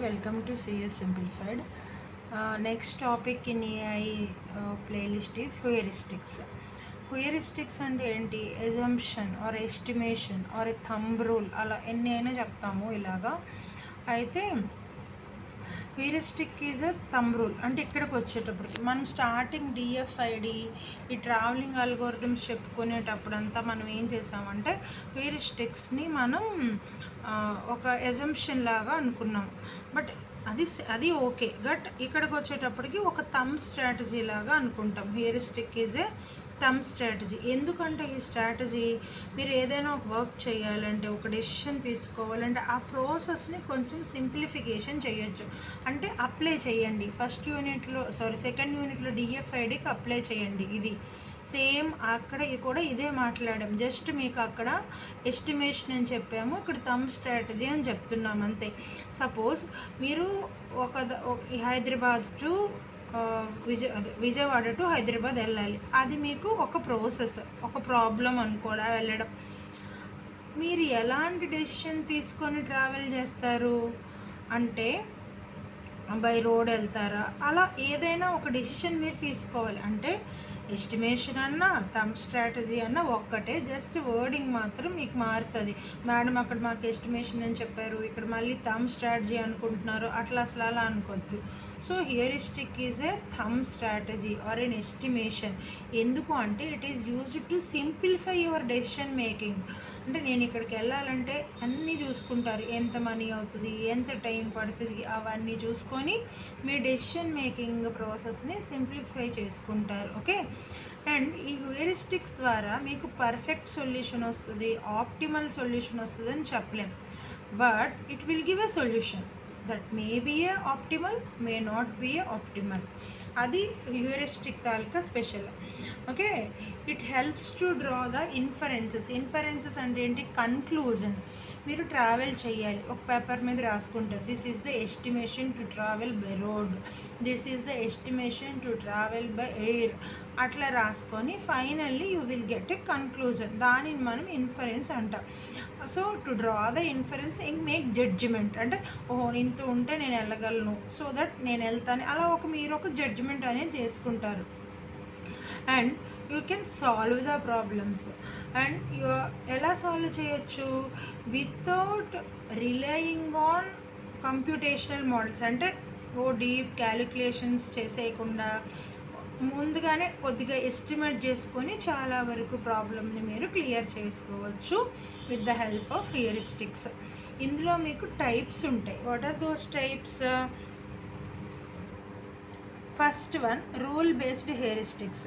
welcome to CS Simplified. Next topic in AI playlist is heuristics. Heuristics అంటే ఏంటి? assumption or estimation or a thumb rule అలా ఎన్ని అయినా చెప్తాము ఇలాగా. అయితే heuristic is a thumb rule. అంటే ఇక్కడికి వచ్చేటప్పటికి మనం స్టార్టింగ్ డిఎఫ్ఐడి ఈ ట్రావెలింగ్ అల్గోరిథమ్స్ చెప్పుకునేటప్పుడంతా మనం ఏం చేసామంటే హ్యూరిస్టిక్స్ని మనం ఒక ఎజంప్షన్ లాగా అనుకున్నాం. బట్ అది ఓకే. బట్ ఇక్కడికి వచ్చేటప్పటికి ఒక థంబ్ స్ట్రాటజీ లాగా అనుకుంటాం. Heuristic is a thumb strategy. ఎందుకంటే ఈ స్ట్రాటజీ మీరు ఏదైనా ఒక వర్క్ చేయాలంటే, ఒక డెసిషన్ తీసుకోవాలంటే ఆ ప్రాసెస్ని కొంచెం సింప్లిఫికేషన్ చేయొచ్చు. అంటే అప్లై చేయండి. సెకండ్ యూనిట్లో డిఎఫ్ఐడికి అప్లై చేయండి. ఇది సేమ్ అక్కడ కూడా ఇదే మాట్లాడాం. జస్ట్ మీకు అక్కడ ఎస్టిమేషన్ అని చెప్పాము, ఇక్కడ థంబ్ స్ట్రాటజీ అని చెప్తున్నాం అంతే. సపోజ్ మీరు హైదరాబాద్ టు విజయవాడ టు హైదరాబాద్ వెళ్ళాలి. అది మీకు ఒక ప్రాసెస్, ఒక ప్రాబ్లం అనుకోడా వెళ్ళడం. మీరు ఎలాంటి డెసిషన్ తీసుకొని ట్రావెల్ చేస్తారు అంటే బై రోడ్ వెళ్తారా, అలా ఏదైనా ఒక డెసిషన్ మీరు తీసుకోవాలి. అంటే ఎస్టిమేషన్ అన్నా థంబ్ స్ట్రాటజీ అన్నా ఒక్కటే, జస్ట్ వర్డింగ్ మాత్రం మీకు మారుతుంది. మేడం అక్కడ మాకు ఎస్టిమేషన్ అని చెప్పారు, ఇక్కడ మళ్ళీ థంబ్ స్ట్రాటజీ అనుకుంటున్నారు, అట్లా అసలు అలా అనుకోవద్దు. So heuristic is a thumb strategy or an estimation. ఎందుకు అంటే it is used to simplify your decision making. అంటే నేను ఇక్కడికి వెళ్ళాలంటే అన్నీ చూసుకుంటారు, ఎంత మనీ అవుతుంది, ఎంత టైం పడుతుంది, అవన్నీ చూసుకొని మీ డెసిషన్ మేకింగ్ ప్రాసెస్ని సింప్లిఫై చేసుకుంటారు. ఓకే. అండ్ ఈ హ్యూరిస్టిక్స్ ద్వారా మీకు పర్ఫెక్ట్ సొల్యూషన్ వస్తుంది, ఆప్టిమల్ సొల్యూషన్ వస్తుంది అని చెప్పలేం. But it will give a solution that may be a optimal, may not be a optimal. అది heuristic taluka special. Okay. It helps to draw the inferences అంటే ఏంటి? Conclusion. మీరు travel చేయాలి, ఒక పేపర్ మీద రాసుకుంటారు, this is the estimation to travel by road, this is the estimation to travel by air, అట్లా రాసుకొని finally you will get a conclusion. దానిని మనం ఇన్ఫరెన్స్ అంటాం. So to draw the inference and make judgement. అంటే ఓహో ఇంత ఉంటే నేను వెళ్ళగలను, సో దట్ నేను వెళ్తాను, అలా మీరు ఒక జడ్జిమెంట్ అనేది చేసుకుంటారు. And you can solve the problems. And ఎలా సాల్వ్ చేయొచ్చు? Without relying on computational models. అంటే డీప్ క్యాలిక్యులేషన్స్ చేసేయకుండా ముందుగానే కొద్దిగా ఎస్టిమేట్ చేసుకొని చాలా వరకు ప్రాబ్లమ్ని మీరు క్లియర్ చేసుకోవచ్చు with the help of heuristics. ఇందులో మీకు టైప్స్ ఉంటాయి. What are those types? First one, rule based heuristics.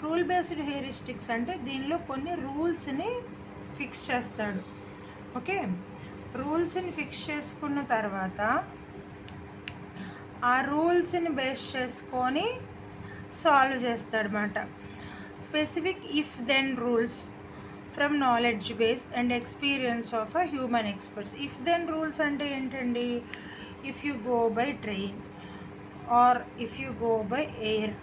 Rule based heuristics అంటే దీనిలో కొన్ని రూల్స్ని ఫిక్స్ చేస్తాడు. ఓకే. రూల్స్ని ఫిక్స్ చేసుకున్న తర్వాత ఆ రూల్స్ని బేస్ చేసుకొని సాల్వ్ చేస్తాడనమాట. Specific if then rules from knowledge base and experience of a human experts. If then rules అంటే ఏంటండి? If you go by train or if you go by air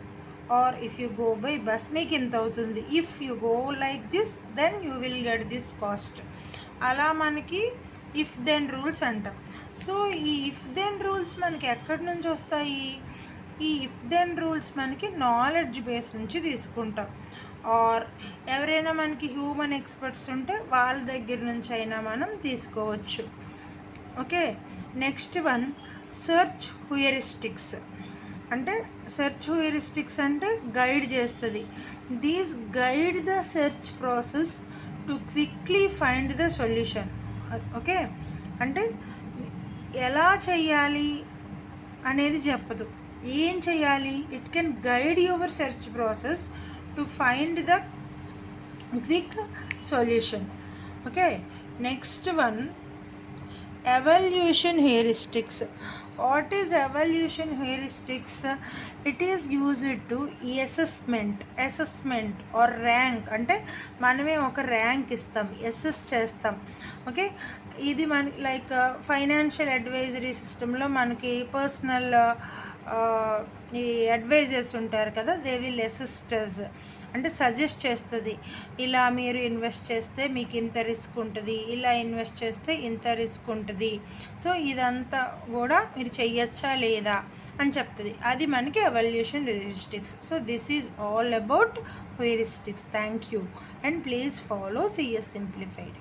or if you go by bus మీకు ఎంత అవుతుంది, if you go like this then you will get this cost. అలా మనకి if then rules అంటాం. So ఈ if then rules మనకి ఎక్కడి నుంచి వస్తాయి? ఈ ఇఫ్ దెన్ రూల్స్ మనకి నాలెడ్జ్ బేస్ నుంచి తీసుకుంటాం, ఆర్ ఎవరైనా మనకి హ్యూమన్ ఎక్స్పర్ట్స్ ఉంటే వాళ్ళ దగ్గర నుంచి అయినా మనం తీసుకోవచ్చు. Okay. Next one, search heuristics. అంటే సెర్చ్ హ్యూరిస్టిక్స్ అంటే గైడ్ చేస్తుంది. These guide the search process to quickly find the solution. Okay. అంటే ఎలా చేయాలి అనేది చెప్పదు, ఏం చేయాలి. It can guide your search process to find the quick solution. Okay. Next one, evaluation heuristics. What is evaluation heuristics? It is used to assessment or rank. అంటే మనమే ఒక ర్యాంక్ ఇస్తాం, అసెస్ చేస్తాం. ఓకే. ఇది మనకి లైక్ ఫైనాన్షియల్ అడ్వైజరీ సిస్టంలో మనకి personal ఈ అడ్వైజర్స్ ఉంటారు కదా, దే విల్ అసిస్ట్ us. అంటే సజెస్ట్ చేస్తుంది. ఇలా మీరు ఇన్వెస్ట్ చేస్తే మీకు ఇంత రిస్క్ ఉంటుంది, ఇలా ఇన్వెస్ట్ చేస్తే ఇంత రిస్క్ ఉంటుంది. సో ఇదంతా కూడా మీరు చెయ్యొచ్చా లేదా అని చెప్తుంది. అది మనకి evolution heuristics. So this is all about heuristics. Thank you and please follow CS Simplified.